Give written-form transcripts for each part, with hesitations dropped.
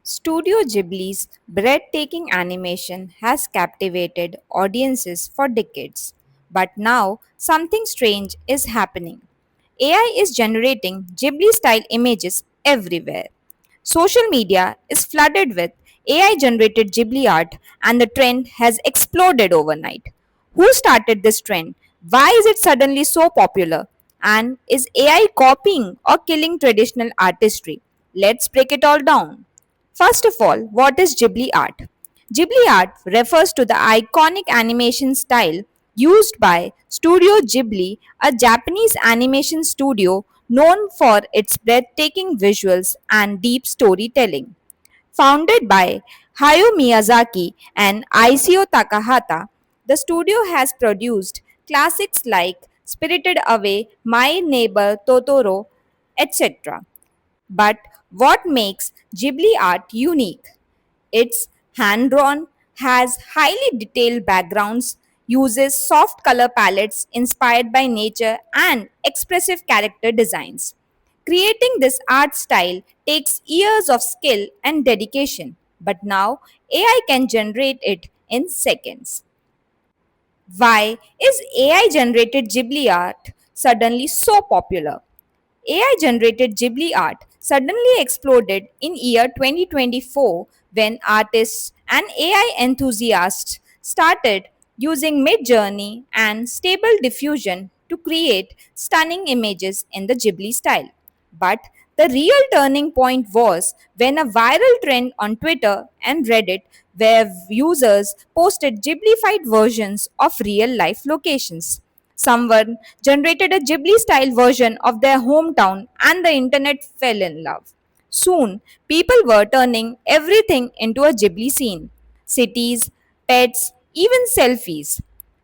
Studio Ghibli's breathtaking animation has captivated audiences for decades. But now, something strange is happening. AI is generating Ghibli style images everywhere. Social media is flooded with AI generated Ghibli art, and the trend has exploded overnight. Who started this trend? Why is it suddenly so popular? And is AI copying or killing traditional artistry? Let's break it all down. First of all, what is Ghibli art? Ghibli art refers to the iconic animation style used by Studio Ghibli, a Japanese animation studio known for its breathtaking visuals and deep storytelling. Founded by Hayao Miyazaki and Isao Takahata, the studio has produced classics like Spirited Away, My Neighbor Totoro, etc. But what makes Ghibli art unique? It's hand drawn, has highly detailed backgrounds, uses soft color palettes inspired by nature, and expressive character designs. Creating this art style takes years of skill and dedication, but now AI can generate it in seconds. Why is AI generated Ghibli art suddenly so popular? AI generated Ghibli art suddenly exploded in year 2024 when artists and AI enthusiasts started using Midjourney and Stable Diffusion to create stunning images in the Ghibli style. But the real turning point was when a viral trend on Twitter and Reddit where users posted Ghiblified versions of real life locations. Someone generated a Ghibli style version of their hometown and the internet fell in love. Soon, people were turning everything into a Ghibli scene: cities, pets, even selfies.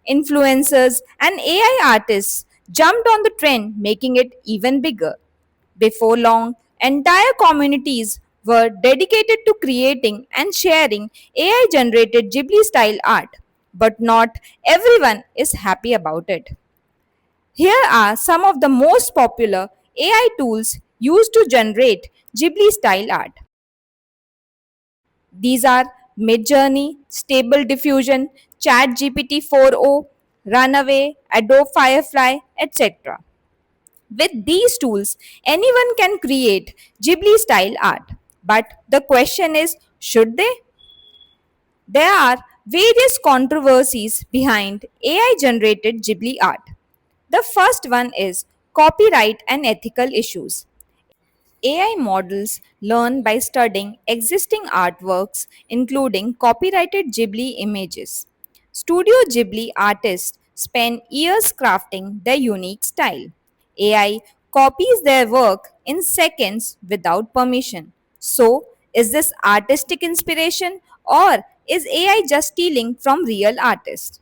Influencers and AI artists jumped on the trend, making it even bigger. Before long, entire communities were dedicated to creating and sharing AI generated Ghibli style art, but not everyone is happy about it. Here are some of the most popular AI tools used to generate Ghibli style art. These are Midjourney, Stable Diffusion, ChatGPT 4o, Runaway, Adobe Firefly, etc. With these tools, anyone can create Ghibli style art. But the question is, should they? There are various controversies behind AI generated Ghibli art. The first one is copyright and ethical issues. AI models learn by studying existing artworks, including copyrighted Ghibli images. Studio Ghibli artists spend years crafting their unique style. AI copies their work in seconds without permission. So, is this artistic inspiration or is AI just stealing from real artists?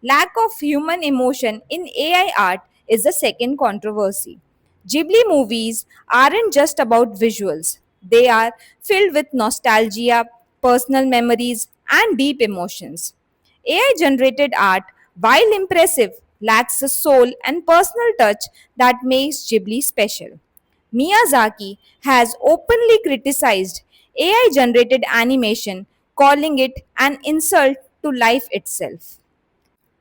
Lack of human emotion in AI art is the second controversy. Ghibli movies aren't just about visuals, they are filled with nostalgia, personal memories, and deep emotions. AI generated art, while impressive, lacks the soul and personal touch that makes Ghibli special. Miyazaki has openly criticized AI generated animation, calling it an insult to life itself.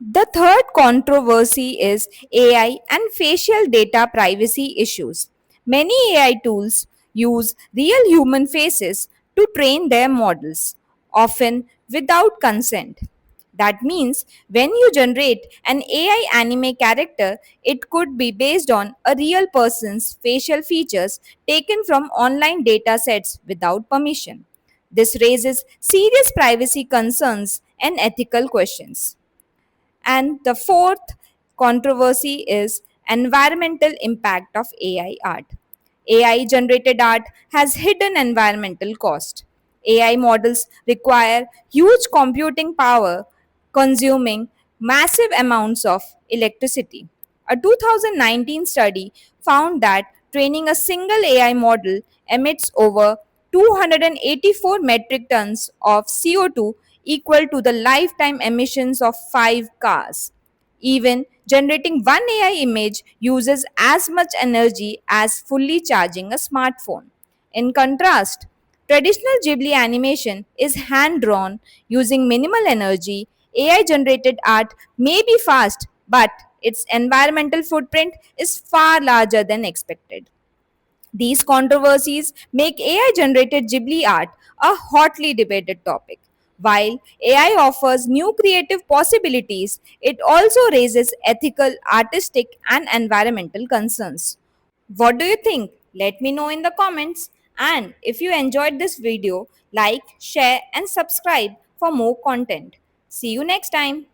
The third controversy is AI and facial data privacy issues. Many AI tools use real human faces to train their models, often without consent. That means when you generate an AI anime character, it could be based on a real person's facial features taken from online data sets without permission. This raises serious privacy concerns and ethical questions. And the fourth controversy is environmental impact of AI art. AI generated art has hidden environmental cost. AI models require huge computing power, consuming massive amounts of electricity. A 2019 study found that training a single AI model emits over 284 metric tons of CO2, equal to the lifetime emissions of 5 cars. Even generating one AI image uses as much energy as fully charging a smartphone. In contrast, Traditional Ghibli animation is hand drawn using minimal energy. AI generated art may be fast, but its environmental footprint is far larger than expected. These controversies make AI generated Ghibli art a hotly debated topic. While AI offers new creative possibilities, it also raises ethical, artistic, and environmental concerns. What do you think? Let me know in the comments. And if you enjoyed this video, like, share, and subscribe for more content. See you next time.